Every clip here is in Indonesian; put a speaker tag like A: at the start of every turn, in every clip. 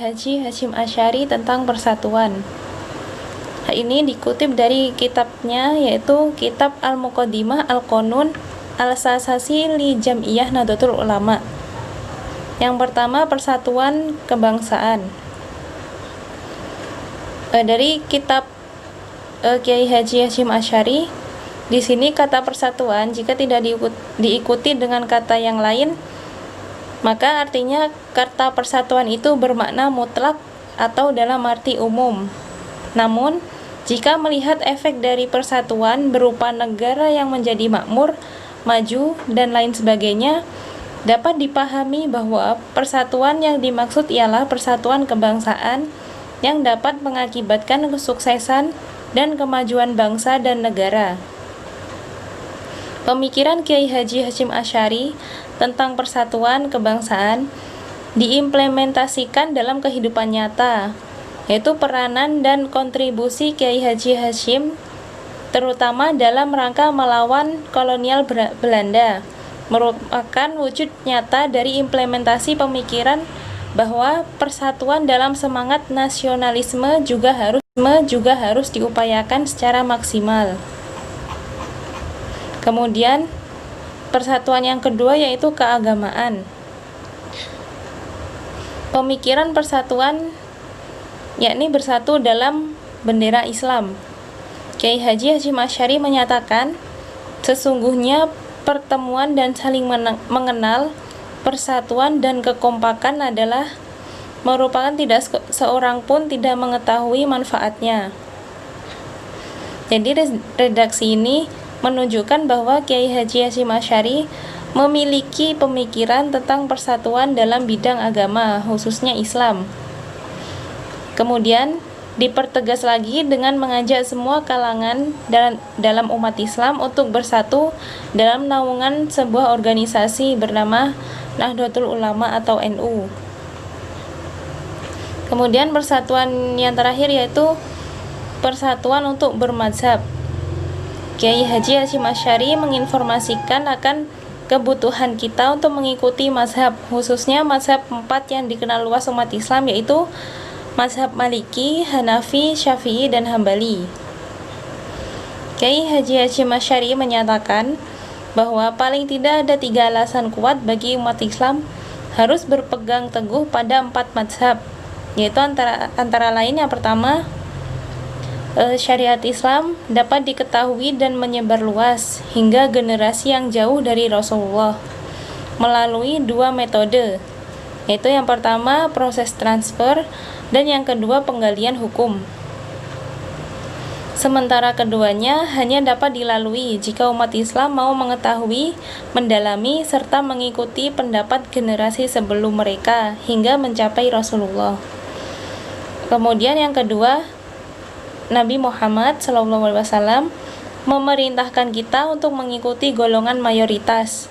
A: Haji Hasyim Asy'ari tentang persatuan. Hal ini dikutip dari kitabnya, yaitu Kitab Al-Muqaddimah Al-Qanun Al-Asasi li Jam'iyah Nahdlatul Ulama. Yang pertama, persatuan kebangsaan. Dari kitab Kiai Haji Hasyim Asy'ari, di sini kata persatuan jika tidak diikuti dengan kata yang lain, maka artinya kata persatuan itu bermakna mutlak atau dalam arti umum. Namun, jika melihat efek dari persatuan berupa negara yang menjadi makmur, maju, dan lain sebagainya, dapat dipahami bahwa persatuan yang dimaksud ialah persatuan kebangsaan yang dapat mengakibatkan kesuksesan dan kemajuan bangsa dan negara. Pemikiran Kiai Haji Hasyim Asy'ari tentang persatuan kebangsaan diimplementasikan dalam kehidupan nyata, yaitu peranan dan kontribusi Kiai Haji Hasyim terutama dalam rangka melawan kolonial Belanda merupakan wujud nyata dari implementasi pemikiran bahwa persatuan dalam semangat nasionalisme juga harus diupayakan secara maksimal. Kemudian persatuan yang kedua yaitu keagamaan. Pemikiran persatuan yakni bersatu dalam bendera Islam. Kiai Haji Hasyim Asy'ari menyatakan, sesungguhnya pertemuan dan saling mengenal, persatuan dan kekompakan adalah merupakan tidak seorang pun tidak mengetahui manfaatnya. Jadi redaksi ini menunjukkan bahwa Kiai Haji Hasyim Asy'ari memiliki pemikiran tentang persatuan dalam bidang agama, khususnya Islam. Kemudian dipertegas lagi dengan mengajak semua kalangan dalam umat Islam untuk bersatu dalam naungan sebuah organisasi bernama Nahdlatul Ulama atau NU. Kemudian persatuan yang terakhir yaitu persatuan untuk bermadzhab. Kiai Haji Hasyim Asy'ari menginformasikan akan kebutuhan kita untuk mengikuti mazhab, khususnya mazhab 4 yang dikenal luas umat Islam, yaitu mazhab Maliki, Hanafi, Syafi'i, dan Hambali. Kiai Haji Hasyim Asy'ari menyatakan bahwa paling tidak ada 3 alasan kuat bagi umat Islam harus berpegang teguh pada 4 mazhab, yaitu antara lain yang pertama, syariat Islam dapat diketahui dan menyebar luas hingga generasi yang jauh dari Rasulullah melalui 2 metode, yaitu yang pertama proses transfer dan yang kedua penggalian hukum. Sementara keduanya hanya dapat dilalui jika umat Islam mau mengetahui, mendalami, serta mengikuti pendapat generasi sebelum mereka hingga mencapai Rasulullah. Kemudian yang kedua, Nabi Muhammad SAW memerintahkan kita untuk mengikuti golongan mayoritas.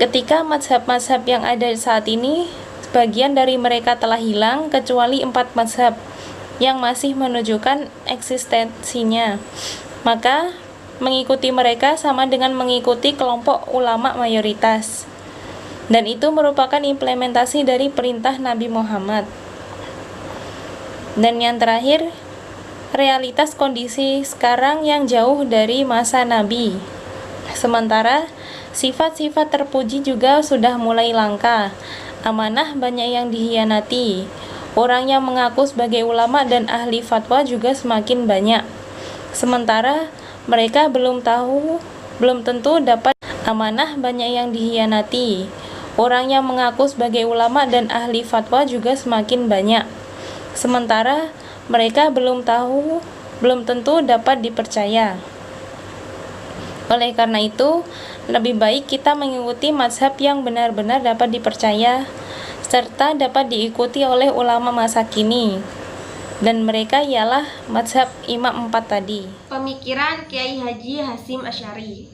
A: Ketika mazhab-mazhab yang ada saat ini, sebagian dari mereka telah hilang kecuali 4 mazhab yang masih menunjukkan eksistensinya. Maka mengikuti mereka sama dengan mengikuti kelompok ulama mayoritas. Dan itu merupakan implementasi dari perintah Nabi Muhammad. Dan yang terakhir, realitas kondisi sekarang yang jauh dari masa Nabi. Sementara sifat-sifat terpuji juga sudah mulai langka. Amanah banyak yang dihianati. Orang yang mengaku sebagai ulama dan ahli fatwa juga semakin banyak. Sementara mereka belum tentu dapat. Amanah banyak yang dihianati. Orang yang mengaku sebagai ulama dan ahli fatwa juga semakin banyak. Sementara mereka belum tentu dapat dipercaya. Oleh karena itu, lebih baik kita mengikuti mazhab yang benar-benar dapat dipercaya serta dapat diikuti oleh ulama masa kini. Dan mereka ialah mazhab Imam 4 tadi.
B: Pemikiran Kiai Haji Hasyim Asy'ari.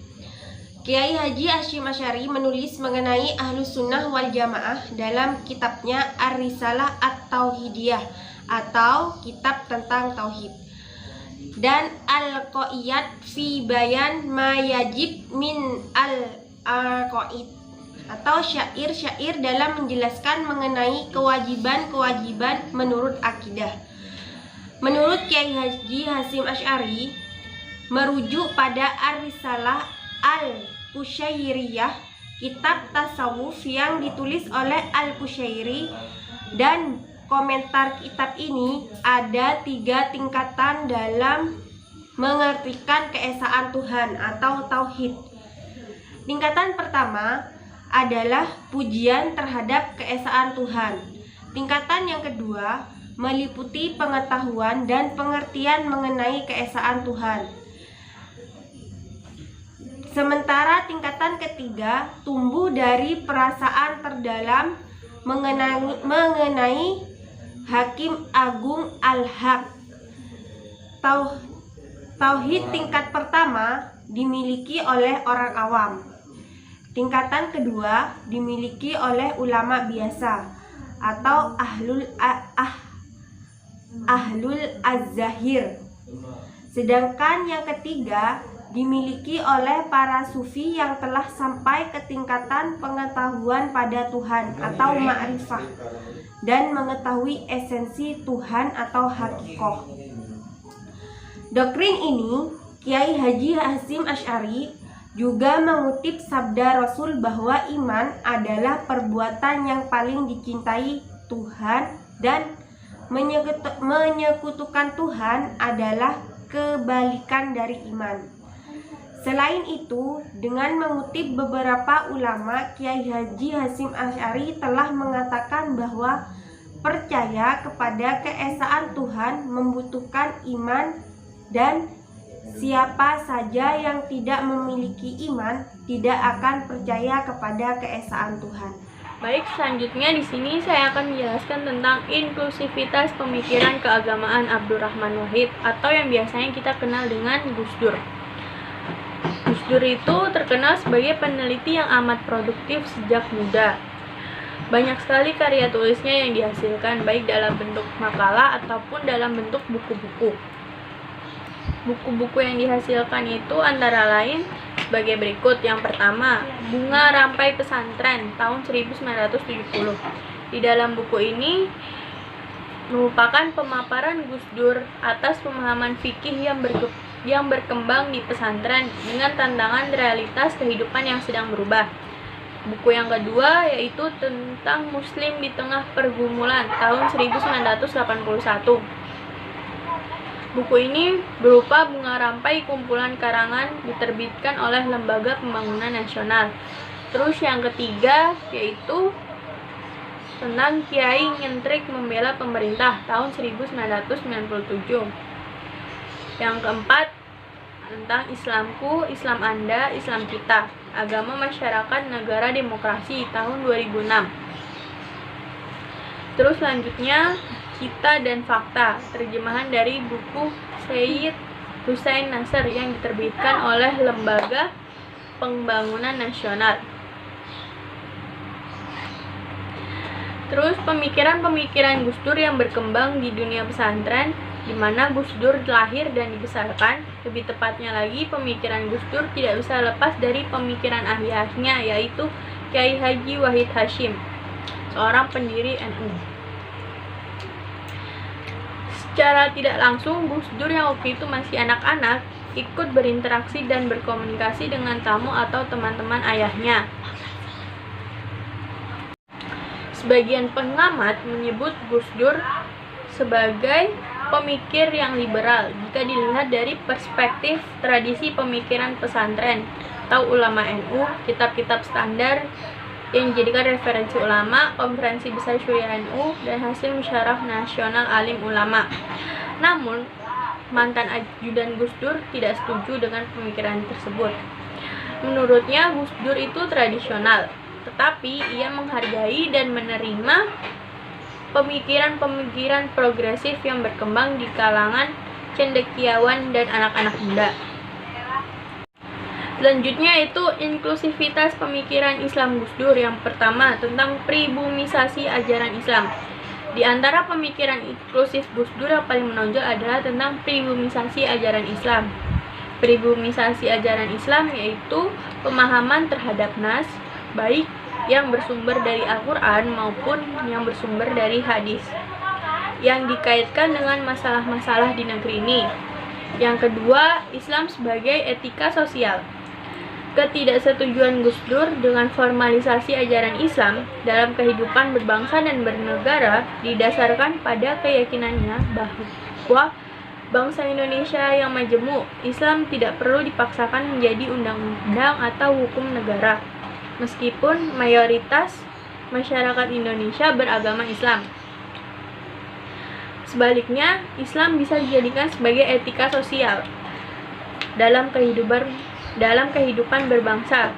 B: Kiai Haji Hasyim Asy'ari menulis mengenai Ahlus Sunnah wal Jamaah dalam kitabnya Ar-Risalah At-Tauhidiyah atau kitab tentang tauhid, dan Al-Qaiyat fi bayan ma yajib min al-aqaid atau syair-syair dalam menjelaskan mengenai kewajiban-kewajiban menurut akidah. Menurut Kiai Haji Hasyim Asy'ari, merujuk pada Ar-Risalah Al-Qusyairiyah, kitab tasawuf yang ditulis oleh Al-Qusyairi, dan komentar kitab ini ada 3 tingkatan dalam mengartikan keesaan Tuhan atau tauhid. Tingkatan pertama adalah pujian terhadap keesaan Tuhan. Tingkatan yang kedua meliputi pengetahuan dan pengertian mengenai keesaan Tuhan. Sementara tingkatan ketiga tumbuh dari perasaan terdalam mengenai Hakim Agung Al-Haq. Tauhid tingkat pertama dimiliki oleh orang awam. Tingkatan kedua dimiliki oleh ulama biasa atau ahlul az-zahir. Sedangkan yang ketiga dimiliki oleh para sufi yang telah sampai ke tingkatan pengetahuan pada Tuhan atau ma'rifah dan mengetahui esensi Tuhan atau hakikoh. Doktrin ini Kiai Haji Hasyim Asy'ari juga mengutip sabda Rasul bahwa iman adalah perbuatan yang paling dicintai Tuhan dan menyekutukan Tuhan adalah kebalikan dari iman. Selain itu, dengan mengutip beberapa ulama, Kiai Haji Hasyim Asy'ari telah mengatakan bahwa percaya kepada keesaan Tuhan membutuhkan iman, dan siapa saja yang tidak memiliki iman tidak akan percaya kepada keesaan Tuhan.
C: Baik, selanjutnya di sini saya akan menjelaskan tentang inklusivitas pemikiran keagamaan Abdurrahman Wahid atau yang biasanya kita kenal dengan Gus Dur. Gus Dur itu terkenal sebagai peneliti yang amat produktif sejak muda. Banyak sekali karya tulisnya yang dihasilkan baik dalam bentuk makalah ataupun dalam bentuk buku-buku. Buku-buku yang dihasilkan itu antara lain sebagai berikut. Yang pertama, Bunga Rampai Pesantren tahun 1970. Di dalam buku ini merupakan pemaparan Gus Dur atas pemahaman fikih yang berkembang di pesantren dengan tantangan realitas kehidupan yang sedang berubah. Buku yang kedua yaitu tentang Muslim di Tengah Pergumulan tahun 1981. Buku ini berupa bunga rampai kumpulan karangan diterbitkan oleh Lembaga Pembangunan Nasional. Terus yang ketiga yaitu tentang Kiai Nyentrik Membela Pemerintah tahun 1997. Yang keempat tentang Islamku, Islam Anda, Islam Kita, Agama Masyarakat Negara Demokrasi tahun 2006. Terus selanjutnya Kita dan Fakta, terjemahan dari buku Syed Hussein Nasr yang diterbitkan oleh Lembaga Pembangunan Nasional. Terus pemikiran-pemikiran Gus Dur yang berkembang di dunia pesantren, di mana Gus Dur lahir dan dibesarkan. Lebih tepatnya lagi, pemikiran Gus Dur tidak bisa lepas dari pemikiran ayahnya, yaitu Kiai Haji Wahid Hasyim, seorang pendiri NU. Secara tidak langsung, Gus Dur yang waktu itu masih anak-anak ikut berinteraksi dan berkomunikasi dengan tamu atau teman-teman ayahnya. Sebagian pengamat menyebut Gus Dur sebagai pemikir yang liberal jika dilihat dari perspektif tradisi pemikiran pesantren atau ulama NU, kitab-kitab standar yang dijadikan referensi ulama, Konferensi Besar Syuriah NU, dan hasil musyawarah nasional alim ulama. Namun, mantan ajudan Gus Dur tidak setuju dengan pemikiran tersebut. Menurutnya, Gus Dur itu tradisional, tetapi ia menghargai dan menerima pemikiran-pemikiran progresif yang berkembang di kalangan cendekiawan dan anak-anak muda. Selanjutnya itu inklusivitas pemikiran Islam Gus Dur. Yang pertama tentang pribumisasi ajaran Islam. Di antara pemikiran inklusif Gus Dur yang paling menonjol adalah tentang pribumisasi ajaran Islam. Pribumisasi ajaran Islam yaitu pemahaman terhadap nas, baik yang bersumber dari Al-Quran maupun yang bersumber dari hadis yang dikaitkan dengan masalah-masalah di negeri ini. Yang kedua, Islam sebagai etika sosial. Ketidaksetujuan Gus Dur dengan formalisasi ajaran Islam dalam kehidupan berbangsa dan bernegara didasarkan pada keyakinannya bahwa bangsa Indonesia yang majemuk, Islam tidak perlu dipaksakan menjadi undang-undang atau hukum negara, meskipun mayoritas masyarakat Indonesia beragama Islam. Sebaliknya, Islam bisa dijadikan sebagai etika sosial dalam kehidupan berbangsa.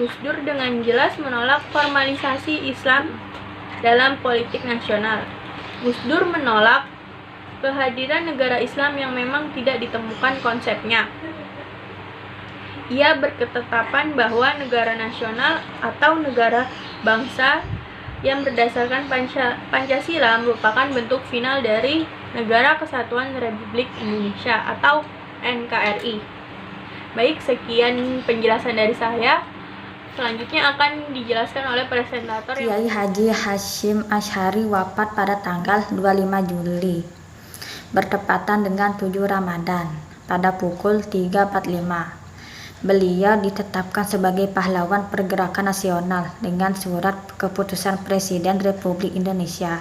C: Gus Dur dengan jelas menolak formalisasi Islam dalam politik nasional. Gus Dur menolak kehadiran negara Islam yang memang tidak ditemukan konsepnya. Ia berketetapan bahwa negara nasional atau negara bangsa yang berdasarkan Pancasila merupakan bentuk final dari Negara Kesatuan Republik Indonesia atau NKRI. Baik, sekian penjelasan dari saya. Selanjutnya akan dijelaskan oleh presentator
D: Kiai Haji Hasyim Asy'ari wafat pada tanggal 25 Juli bertepatan dengan 7 Ramadan pada pukul 3.45. Beliau ditetapkan sebagai pahlawan pergerakan nasional dengan surat keputusan Presiden Republik Indonesia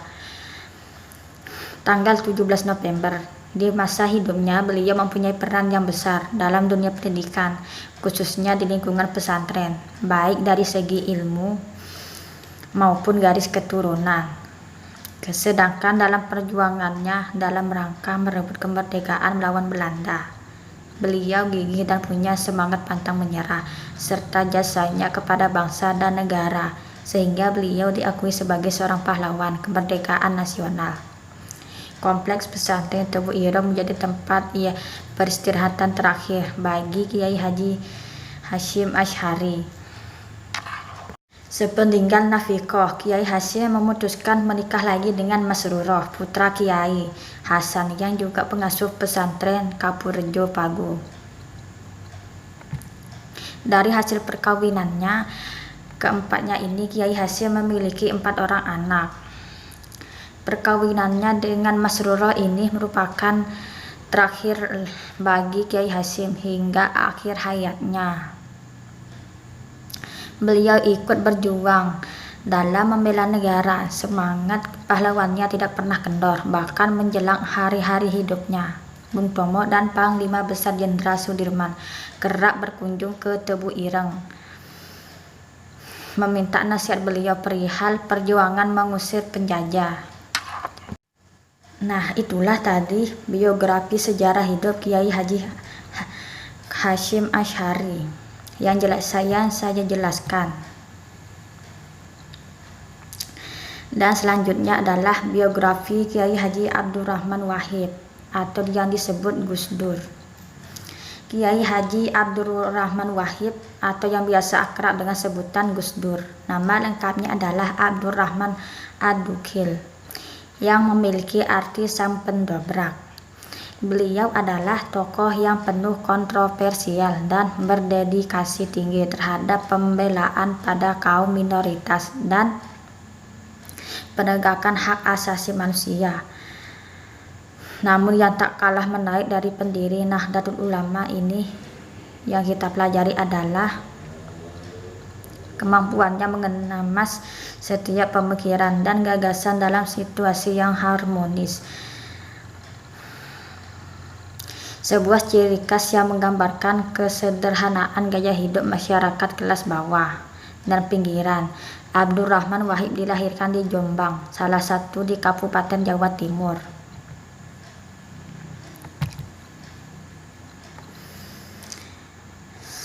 D: tanggal 17 November. Di masa hidupnya, beliau mempunyai peran yang besar dalam dunia pendidikan, khususnya di lingkungan pesantren, baik dari segi ilmu maupun garis keturunan. Sedangkan dalam perjuangannya dalam rangka merebut kemerdekaan melawan Belanda, beliau gigih dan punya semangat pantang menyerah, serta jasanya kepada bangsa dan negara, sehingga beliau diakui sebagai seorang pahlawan kemerdekaan nasional. Kompleks pesantren Tebu Ireng menjadi tempat peristirahatan terakhir bagi Kiai Haji Hasyim Asy'ari. Sepeninggal Nafikoh, Kiai Hasyim memutuskan menikah lagi dengan Masruroh, putra Kiai Hasan yang juga pengasuh pesantren Kapurjo Pagu. Dari hasil perkawinannya keempatnya ini, Kiai Hasyim memiliki 4 orang anak. Perkawinannya dengan Masruroh ini merupakan terakhir bagi Kiai Hasyim hingga akhir hayatnya. Beliau ikut berjuang dalam membela negara. Semangat pahlawannya tidak pernah kendor, bahkan menjelang hari-hari hidupnya. Bung Tomo dan Panglima Besar Jenderal Sudirman kerap berkunjung ke Tebu Ireng, meminta nasihat beliau perihal perjuangan mengusir penjajah. Nah, itulah tadi biografi sejarah hidup Kiai Haji Hasyim Asy'ari yang saya jelaskan. Dan selanjutnya adalah biografi Kiai Haji Abdurrahman Wahid atau yang disebut Gus Dur. Kiai Haji Abdurrahman Wahid atau yang biasa akrab dengan sebutan Gus Dur. Nama lengkapnya adalah Abdurrahman Ad-Dukhil yang memiliki arti sang pendobrak. Beliau adalah tokoh yang penuh kontroversial dan berdedikasi tinggi terhadap pembelaan pada kaum minoritas dan penegakan hak asasi manusia. Namun yang tak kalah menarik dari pendiri Nahdlatul Ulama ini yang kita pelajari adalah kemampuannya mengemas setiap pemikiran dan gagasan dalam situasi yang harmonis. Sebuah ciri khas yang menggambarkan kesederhanaan gaya hidup masyarakat kelas bawah dan pinggiran. Abdurrahman Wahid dilahirkan di Jombang, salah satu di Kabupaten Jawa Timur.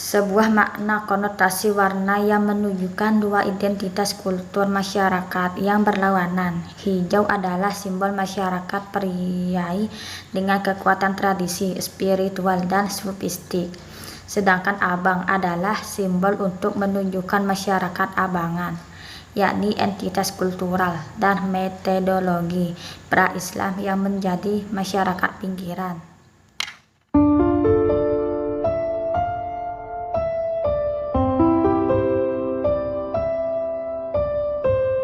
D: Sebuah makna konotasi warna yang menunjukkan dua identitas kultur masyarakat yang berlawanan. Hijau adalah simbol masyarakat priai dengan kekuatan tradisi, spiritual, dan sufistik. Sedangkan abang adalah simbol untuk menunjukkan masyarakat abangan, yakni entitas kultural dan metodologi pra-Islam yang menjadi masyarakat pinggiran.